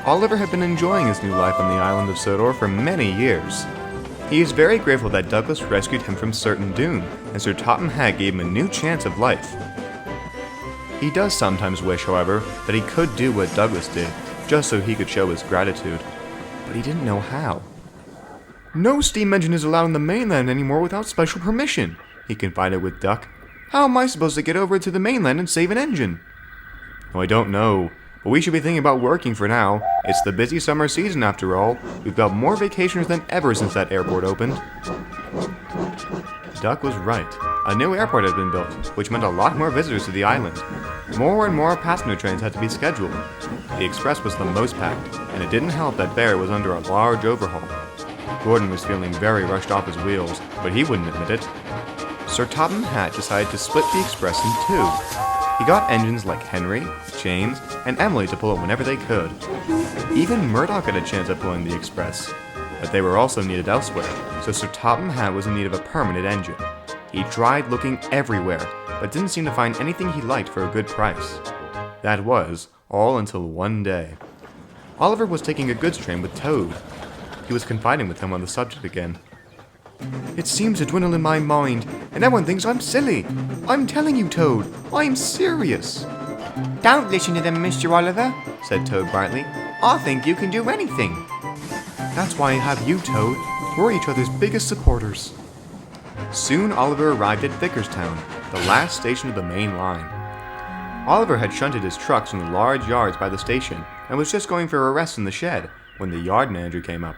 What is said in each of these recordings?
Oliver had been enjoying his new life on the island of Sodor for many years. He is very grateful that Douglas rescued him from certain doom, and Sir Topham Hatt gave him a new chance of life. He does sometimes wish, however, that he could do what Douglas did, just so he could show his gratitude. But he didn't know how. "No steam engine is allowed on the mainland anymore without special permission," he confided with Duck. "How am I supposed to get over to the mainland and save an engine?" "Oh, I don't know, but we should be thinking about working for now. It's the busy summer season after all. We've got more vacationers than ever since that airport opened." Duck was right. A new airport had been built, which meant a lot more visitors to the island. More and more passenger trains had to be scheduled. The express was the most packed, and it didn't help that Bear was under a large overhaul. Gordon was feeling very rushed off his wheels, but he wouldn't admit it. Sir Topham Hatt decided to split the express in two. He got engines like Henry, James, and Emily to pull it whenever they could. Even Murdoch had a chance at pulling the express, but they were also needed elsewhere, so Sir Topham Hatt was in need of a permanent engine. He tried looking everywhere, but didn't seem to find anything he liked for a good price. That was all until one day. Oliver was taking a goods train with Toad. He was confiding with him on the subject again. "It seems to dwindle in my mind, and everyone thinks I'm silly. I'm telling you, Toad, I'm serious." "Don't listen to them, Mr. Oliver," said Toad brightly. "I think you can do anything." "That's why I have you, Toad. We're each other's biggest supporters." Soon Oliver arrived at Vickerstown, the last station of the main line. Oliver had shunted his trucks in the large yards by the station and was just going for a rest in the shed when the yard manager came up.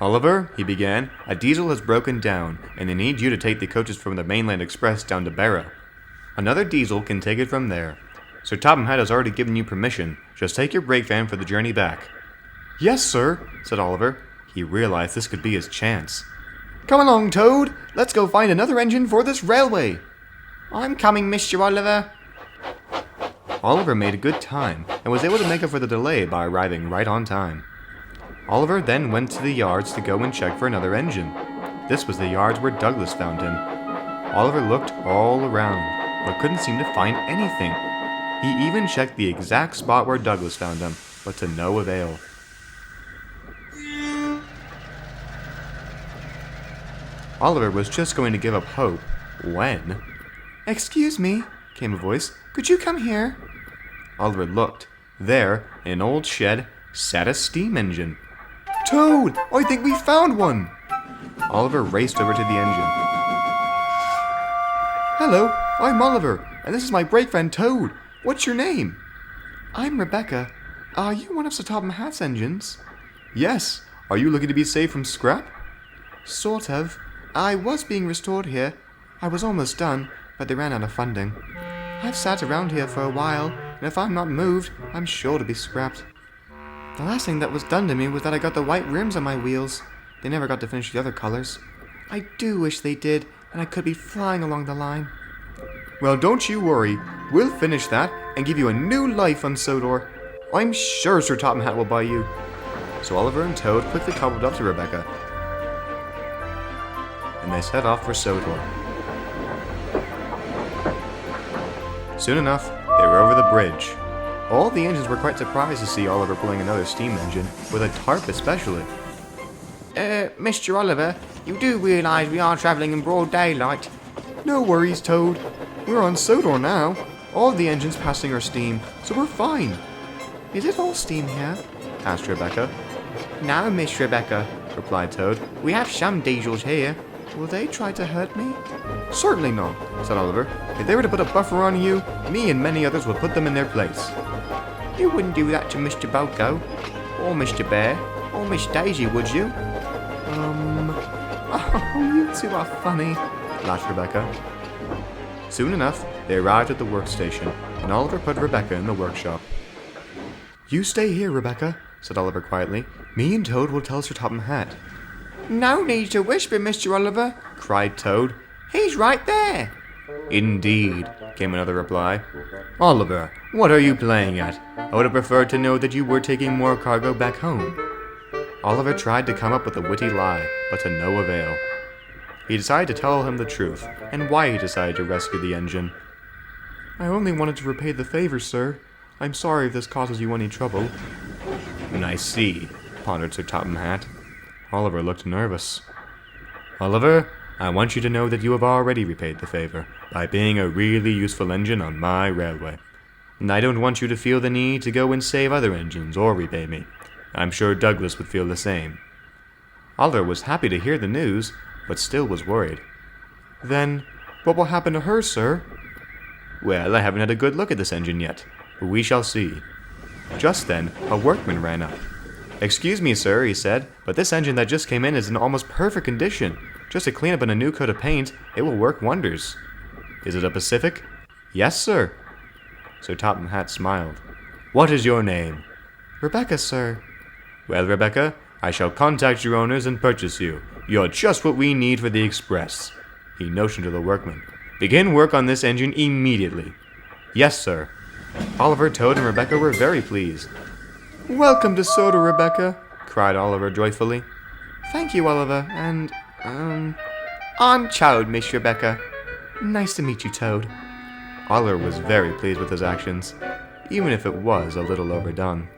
"Oliver," he began, "a diesel has broken down, and they need you to take the coaches from the Mainland Express down to Barrow. Another diesel can take it from there. Sir Topham Hatt has already given you permission. Just take your brake van for the journey back." "Yes, sir," said Oliver. He realized this could be his chance. "Come along, Toad. Let's go find another engine for this railway." "I'm coming, Mr. Oliver." Oliver made a good time and was able to make up for the delay by arriving right on time. Oliver then went to the yards to go and check for another engine. This was the yards where Douglas found him. Oliver looked all around, but couldn't seem to find anything. He even checked the exact spot where Douglas found him, but to no avail. Oliver was just going to give up hope when... "Excuse me," came a voice. "Could you come here?" Oliver looked. There, in an old shed, sat a steam engine. "Toad, I think we found one!" Oliver raced over to the engine. "Hello, I'm Oliver, and this is my brake van Toad. What's your name?" "I'm Rebecca. Are you one of Sir Topham Hatt's engines?" "Yes. Are you looking to be saved from scrap?" "Sort of. I was being restored here. I was almost done, but they ran out of funding. I've sat around here for a while, and if I'm not moved, I'm sure to be scrapped. The last thing that was done to me was that I got the white rims on my wheels. They never got to finish the other colors. I do wish they did, and I could be flying along the line." "Well, don't you worry. We'll finish that and give you a new life on Sodor. I'm sure Sir Topham Hatt will buy you." So Oliver and Toad quickly cobbled up to Rebecca, and they set off for Sodor. Soon enough, they were over the bridge. All the engines were quite surprised to see Oliver pulling another steam engine, with a tarp especially. Mr. Oliver, you do realize we are traveling in broad daylight?" "No worries, Toad. We're on Sodor now. All the engines passing are steam, so we're fine." "Is it all steam here?" asked Rebecca. "No, Miss Rebecca," replied Toad. "We have some diesels here." "Will they try to hurt me?" "Certainly not," said Oliver. "If they were to put a buffer on you, me and many others would put them in their place." "You wouldn't do that to Mr. Boko, or Mr. Bear, or Miss Daisy, would you?" Oh, you two are funny," laughed Rebecca. Soon enough, they arrived at the workstation, and Oliver put Rebecca in the workshop. "You stay here, Rebecca," said Oliver quietly. "Me and Toad will tell Sir Topham Hatt." "No need to whisper, Mr. Oliver," cried Toad. "He's right there." "Indeed," came another reply. "Oliver, what are you playing at? I would have preferred to know that you were taking more cargo back home." Oliver tried to come up with a witty lie, but to no avail. He decided to tell him the truth, and why he decided to rescue the engine. "I only wanted to repay the favor, sir. I'm sorry if this causes you any trouble." I see, pondered Sir Topham Hatt. Oliver looked nervous. Oliver, I want you to know that you have already repaid the favor by being a really useful engine on my railway. And I don't want you to feel the need to go and save other engines or repay me. I'm sure Douglas would feel the same. Oliver was happy to hear the news, but still was worried. Then, what will happen to her, sir? Well, I haven't had a good look at this engine yet, but we shall see. Just then, a workman ran up. Excuse me, sir, he said, but this engine that just came in is in almost perfect condition. Just a cleanup and a new coat of paint, it will work wonders. Is it a Pacific? Yes, sir. Sir Topham Hatt smiled. What is your name? Rebecca, sir. Well, Rebecca, I shall contact your owners and purchase you. You're just what we need for the express. He motioned to the workman. Begin work on this engine immediately. Yes, sir. Oliver, Toad, and Rebecca were very pleased. Welcome to Sodor, Rebecca, cried Oliver joyfully. Thank you, Oliver, and, I'm Toad, Miss Rebecca. Nice to meet you, Toad. Oliver was very pleased with his actions, even if it was a little overdone.